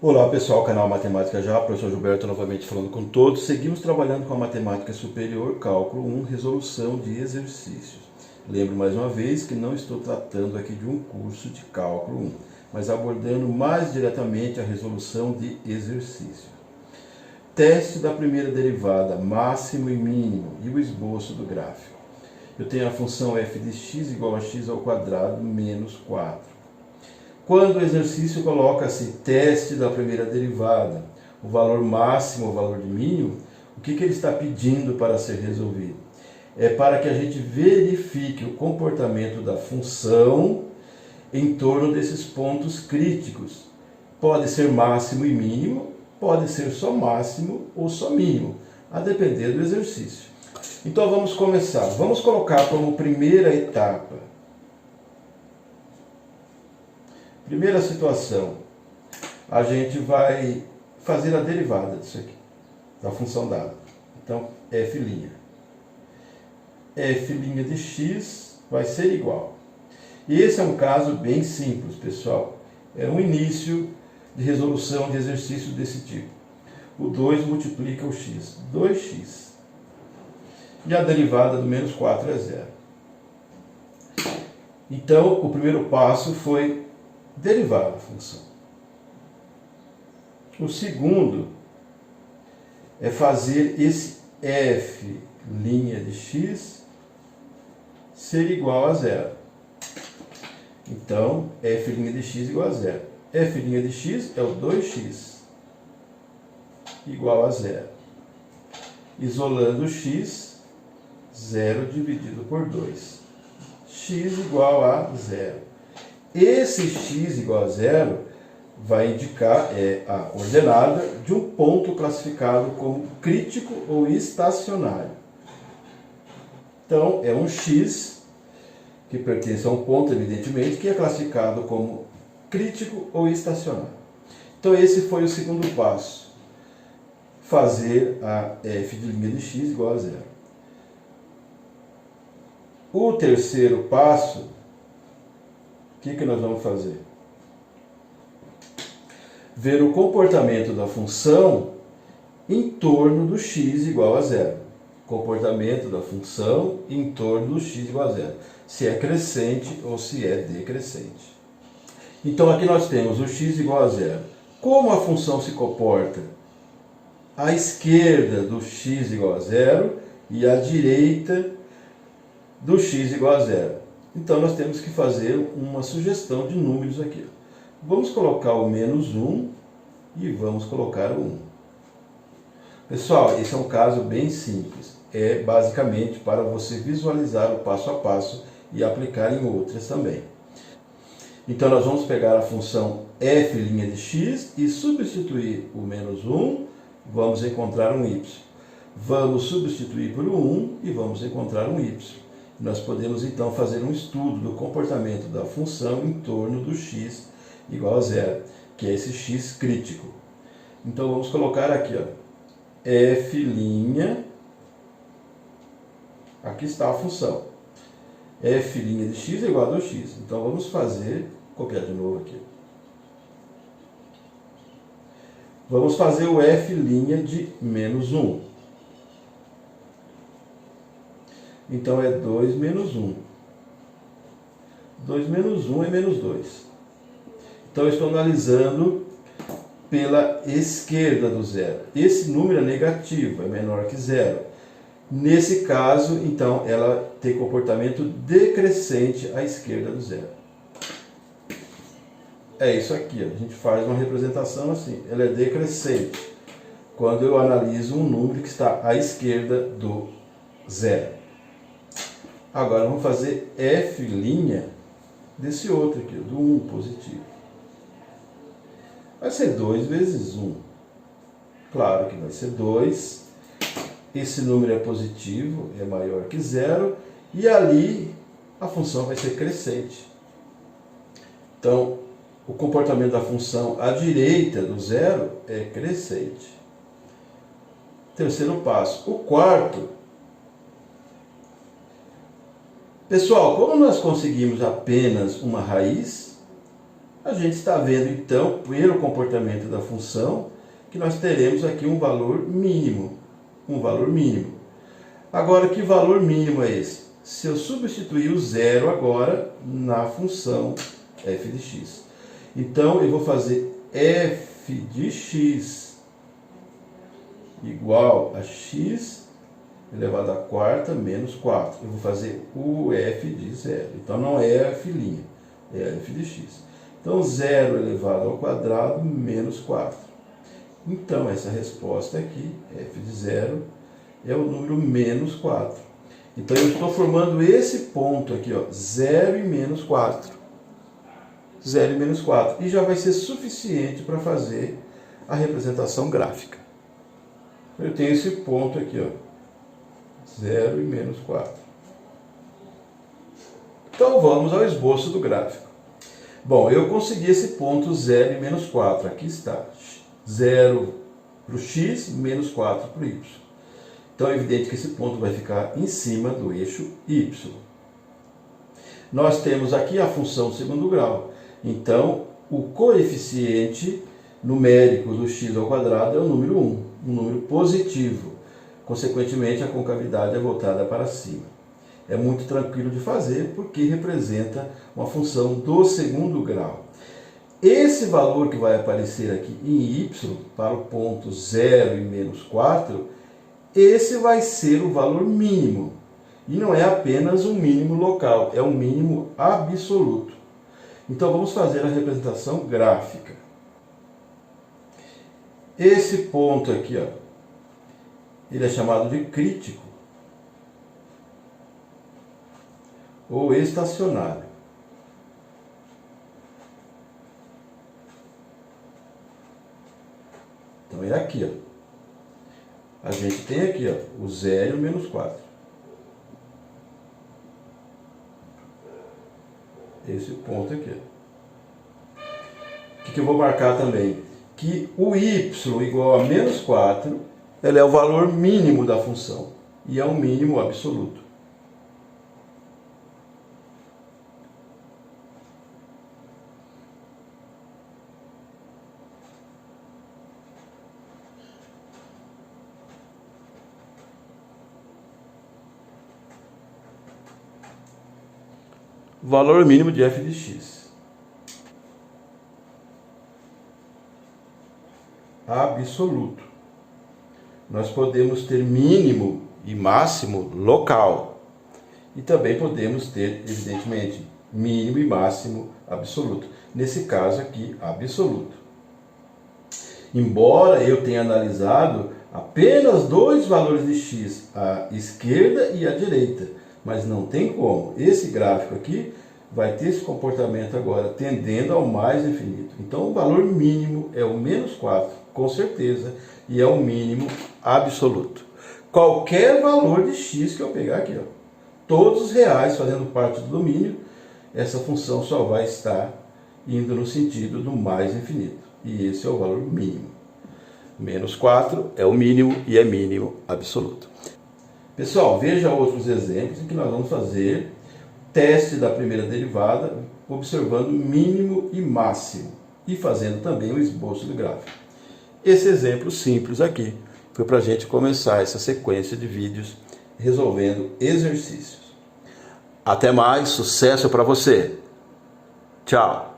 Olá pessoal, canal Matemática Já, professor Gilberto novamente falando com todos. Seguimos trabalhando com a Matemática Superior, Cálculo 1, Resolução de Exercícios. Lembro mais uma vez que não estou tratando aqui de um curso de Cálculo 1, mas abordando mais diretamente a resolução de exercícios. Teste da primeira derivada, máximo e mínimo, e o esboço do gráfico. Eu tenho a função f de x igual a x ao quadrado menos 4. Quando o exercício coloca-se teste da primeira derivada, o valor máximo, o valor de mínimo, o que ele está pedindo para ser resolvido? É para que a gente verifique o comportamento da função em torno desses pontos críticos. Pode ser máximo e mínimo, pode ser só máximo ou só mínimo, a depender do exercício. Então vamos começar. Vamos colocar como primeira etapa. Primeira situação, a gente vai fazer a derivada disso aqui, da função dada. Então, f'. f' de x vai ser igual. E esse é um caso bem simples, pessoal. É um início de resolução de exercício desse tipo. O 2 multiplica o x, 2x. E a derivada do menos 4 é 0. Então, o primeiro passo foi derivar a função. O segundo é fazer esse f' de x ser igual a 0. Então, f' de x igual a 0. f' de x é o 2x igual a 0. Isolando x, 0 dividido por 2. X igual a 0. Esse x igual a 0 vai indicar a coordenada de um ponto classificado como crítico ou estacionário. Então, é um x que pertence a um ponto, evidentemente, que é classificado como crítico ou estacionário. Então, esse foi o segundo passo. Fazer a f' de x igual a 0. O terceiro passo, o que nós vamos fazer? Ver o comportamento da função em torno do x igual a 0. Comportamento da função em torno do x igual a 0. Se é crescente ou se é decrescente. Então aqui nós temos o x igual a 0. Como a função se comporta? À esquerda do x igual a 0 e à direita do x igual a 0. Então, nós temos que fazer uma sugestão de números aqui. Vamos colocar o menos 1 e vamos colocar o 1. Pessoal, esse é um caso bem simples. É basicamente para você visualizar o passo a passo e aplicar em outras também. Então, nós vamos pegar a função f' de x e substituir o menos 1, vamos encontrar um y. Vamos substituir por 1 e vamos encontrar um y. Nós podemos então fazer um estudo do comportamento da função em torno do x igual a 0, que é esse x crítico. Então vamos colocar aqui, ó, f', aqui está a função, f' de x é igual a 2x. Então vamos fazer, copiar de novo aqui. Vamos fazer o f' de menos 1. Então, é 2 menos 1. 2 menos 1 é menos 2. Então, eu estou analisando pela esquerda do zero. Esse número é negativo, é menor que zero. Nesse caso, então, ela tem comportamento decrescente à esquerda do zero. É isso aqui, ó. A gente faz uma representação assim. Ela é decrescente quando eu analiso um número que está à esquerda do zero. Agora vamos fazer f' desse outro aqui, do 1 positivo. Vai ser 2 vezes 1. Claro que vai ser 2. Esse número é positivo, é maior que 0. E ali a função vai ser crescente. Então, o comportamento da função à direita do zero é crescente. Terceiro passo. O quarto. Pessoal, como nós conseguimos apenas uma raiz, A gente está vendo então, pelo comportamento da função, que nós teremos aqui um valor mínimo. Um valor mínimo. Agora, que valor mínimo é esse? Se eu substituir o zero agora na função f de x. Então, eu vou fazer f de x igual a x elevado à quarta menos 4. Eu vou fazer o f de zero. Então, não é f', é f de x. Então, 0 elevado ao quadrado menos 4. Então, essa resposta aqui, f de 0, é o número menos 4. Então, eu estou formando esse ponto aqui, ó, 0 e menos 4. 0 e menos 4. E já vai ser suficiente para fazer a representação gráfica. Eu tenho esse ponto aqui, ó, 0 e menos 4. Então, vamos ao esboço do gráfico. Bom, eu consegui esse ponto 0 e menos 4. Aqui está. 0 para o x, menos 4 para o y. Então é evidente que esse ponto vai ficar em cima do eixo y. Nós temos aqui a função de segundo grau. Então, o coeficiente numérico do x ao quadrado é o número 1, um número positivo. Consequentemente, a concavidade é voltada para cima. É muito tranquilo de fazer porque representa uma função do segundo grau. Esse valor que vai aparecer aqui em y, para o ponto 0 e menos 4, esse vai ser o valor mínimo. E não é apenas um mínimo local, é um mínimo absoluto. Então vamos fazer a representação gráfica. Esse ponto aqui, ó, ele é chamado de crítico ou estacionário. Então é aqui, ó. A gente tem aqui, ó, o 0 e o menos 4. Esse ponto aqui. O que eu vou marcar também? Que o y igual a menos 4, ele é o valor mínimo da função. E é um mínimo absoluto. Valor mínimo de f de x. Absoluto. Nós podemos ter mínimo e máximo local. E também podemos ter, evidentemente, mínimo e máximo absoluto. Nesse caso aqui, absoluto. Embora eu tenha analisado apenas dois valores de x, a esquerda e a direita. Mas não tem como. Esse gráfico aqui vai ter esse comportamento agora tendendo ao mais infinito. Então o valor mínimo é o menos 4, com certeza, e é o mínimo absoluto. Qualquer valor de x que eu pegar aqui, ó, todos os reais fazendo parte do domínio, essa função só vai estar indo no sentido do mais infinito. E esse é o valor mínimo. Menos 4 é o mínimo e é mínimo absoluto. Pessoal, veja outros exemplos em que nós vamos fazer teste da primeira derivada, observando mínimo e máximo e fazendo também o esboço do gráfico. Esse exemplo simples aqui foi para a gente começar essa sequência de vídeos resolvendo exercícios. Até mais, sucesso para você! Tchau!